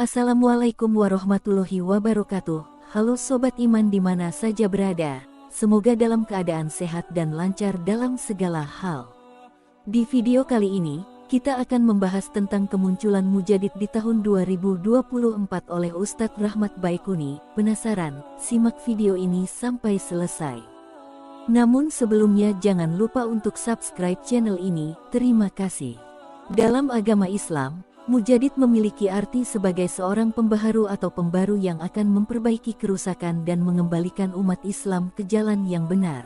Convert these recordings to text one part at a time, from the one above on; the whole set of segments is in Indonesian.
Assalamualaikum warahmatullahi wabarakatuh. Halo Sobat Iman di mana saja berada, semoga dalam keadaan sehat dan lancar dalam segala hal. Di video kali ini, kita akan membahas tentang kemunculan Mujadid di tahun 2024 oleh Ustadz Rahmat Baikuni. Penasaran? Simak video ini sampai selesai. Namun sebelumnya jangan lupa untuk subscribe channel ini, terima kasih. Dalam agama Islam, Mujadid memiliki arti sebagai seorang pembaharu atau pembaru yang akan memperbaiki kerusakan dan mengembalikan umat Islam ke jalan yang benar.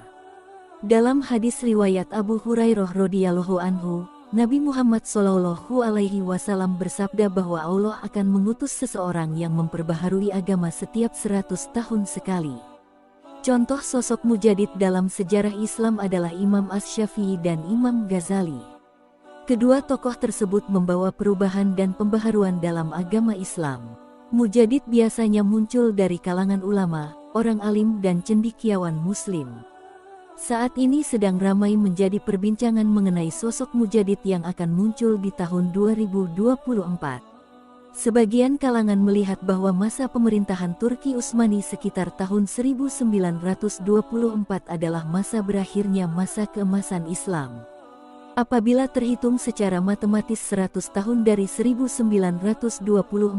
Dalam hadis riwayat Abu Hurairah radhiyallahu anhu, Nabi Muhammad SAW bersabda bahwa Allah akan mengutus seseorang yang memperbaharui agama setiap 100 tahun sekali. Contoh sosok Mujadid dalam sejarah Islam adalah Imam Asy-Syafi'i dan Imam Ghazali. Kedua tokoh tersebut membawa perubahan dan pembaharuan dalam agama Islam. Mujadid biasanya muncul dari kalangan ulama, orang alim dan cendekiawan muslim. Saat ini sedang ramai menjadi perbincangan mengenai sosok Mujadid yang akan muncul di tahun 2024. Sebagian kalangan melihat bahwa masa pemerintahan Turki Utsmani sekitar tahun 1924 adalah masa berakhirnya masa keemasan Islam. Apabila terhitung secara matematis 100 tahun dari 1924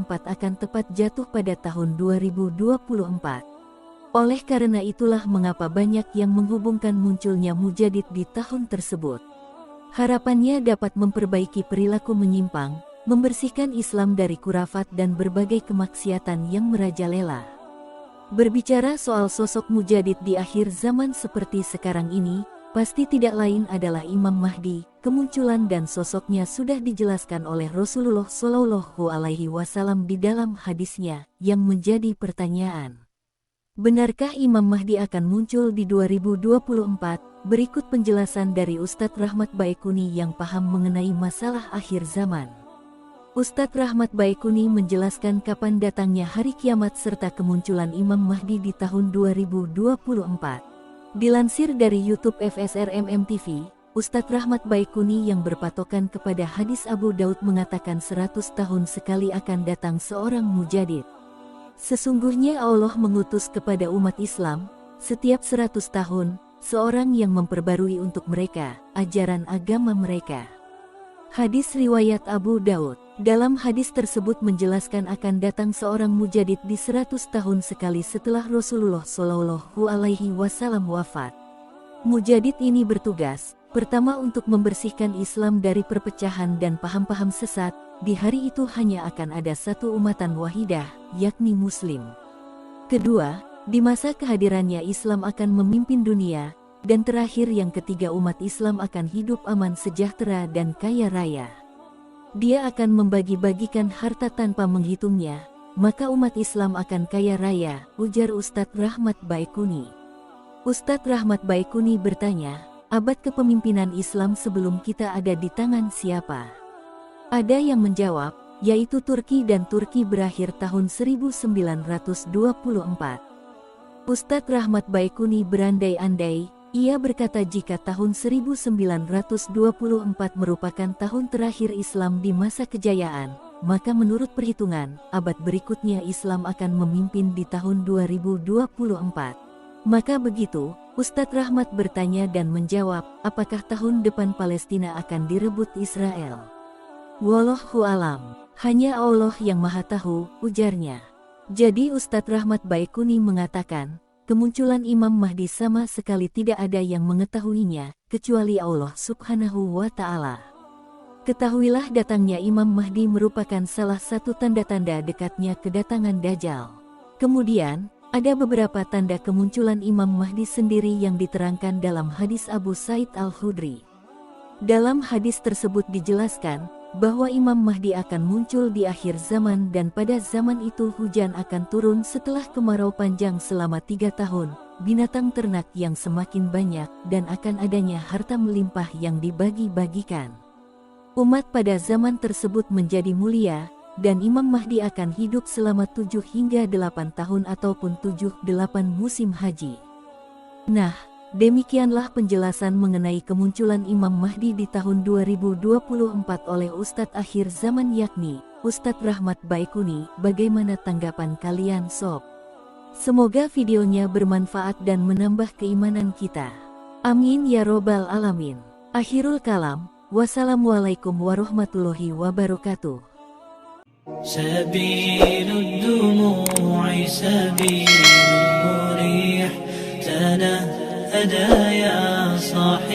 akan tepat jatuh pada tahun 2024. Oleh karena itulah mengapa banyak yang menghubungkan munculnya Mujadid di tahun tersebut. Harapannya dapat memperbaiki perilaku menyimpang, membersihkan Islam dari khurafat dan berbagai kemaksiatan yang merajalela. Berbicara soal sosok Mujadid di akhir zaman seperti sekarang ini, pasti tidak lain adalah Imam Mahdi. Kemunculan dan sosoknya sudah dijelaskan oleh Rasulullah SAW di dalam hadisnya, yang menjadi pertanyaan. Benarkah Imam Mahdi akan muncul di 2024? Berikut penjelasan dari Ustadz Rahmat Baikuni yang paham mengenai masalah akhir zaman. Ustadz Rahmat Baikuni menjelaskan kapan datangnya hari kiamat serta kemunculan Imam Mahdi di tahun 2024. Dilansir dari YouTube FSRMM TV, Ustadz Rahmat Baikuni yang berpatokan kepada hadis Abu Daud mengatakan 100 tahun sekali akan datang seorang Mujadid. Sesungguhnya Allah mengutus kepada umat Islam, setiap 100 tahun, seorang yang memperbarui untuk mereka, ajaran agama mereka. Hadis riwayat Abu Daud. Dalam hadis tersebut menjelaskan akan datang seorang Mujadid di 100 tahun sekali setelah Rasulullah SAW wafat. Mujadid ini bertugas, pertama untuk membersihkan Islam dari perpecahan dan paham-paham sesat. Di hari itu hanya akan ada satu umatan wahidah, yakni Muslim. Kedua, di masa kehadirannya Islam akan memimpin dunia. Dan terakhir yang ketiga umat Islam akan hidup aman sejahtera dan kaya raya. Dia akan membagi-bagikan harta tanpa menghitungnya, maka umat Islam akan kaya raya, ujar Ustadz Rahmat Baikuni. Ustadz Rahmat Baikuni bertanya, abad kepemimpinan Islam sebelum kita ada di tangan siapa? Ada yang menjawab, yaitu Turki dan Turki berakhir tahun 1924. Ustadz Rahmat Baikuni berandai-andai, ia berkata jika tahun 1924 merupakan tahun terakhir Islam di masa kejayaan, maka menurut perhitungan, abad berikutnya Islam akan memimpin di tahun 2024. Maka begitu, Ustadz Rahmat bertanya dan menjawab, apakah tahun depan Palestina akan direbut Israel? Wallahu alam, hanya Allah yang maha tahu, ujarnya. Jadi Ustadz Rahmat Baikuni mengatakan, kemunculan Imam Mahdi sama sekali tidak ada yang mengetahuinya, kecuali Allah Subhanahu wa Ta'ala. Ketahuilah datangnya Imam Mahdi merupakan salah satu tanda-tanda dekatnya kedatangan Dajjal. Kemudian, ada beberapa tanda kemunculan Imam Mahdi sendiri yang diterangkan dalam hadis Abu Sa'id Al-Khudri. Dalam hadis tersebut dijelaskan, bahwa Imam Mahdi akan muncul di akhir zaman dan pada zaman itu hujan akan turun setelah kemarau panjang selama 3 tahun, binatang ternak yang semakin banyak dan akan adanya harta melimpah yang dibagi-bagikan. Umat pada zaman tersebut menjadi mulia, dan Imam Mahdi akan hidup selama 7 hingga 8 tahun ataupun 7-8 musim haji. Nah, demikianlah penjelasan mengenai kemunculan Imam Mahdi di tahun 2024 oleh Ustadz akhir zaman yakni Ustadz Rahmat Baikuni. Bagaimana tanggapan kalian sob? Semoga videonya bermanfaat dan menambah keimanan kita. Amin ya robbal alamin. Akhirul kalam. Wassalamualaikum warahmatullahi wabarakatuh. سبيل الدموع سبيل مريح تنهدى يا صاحي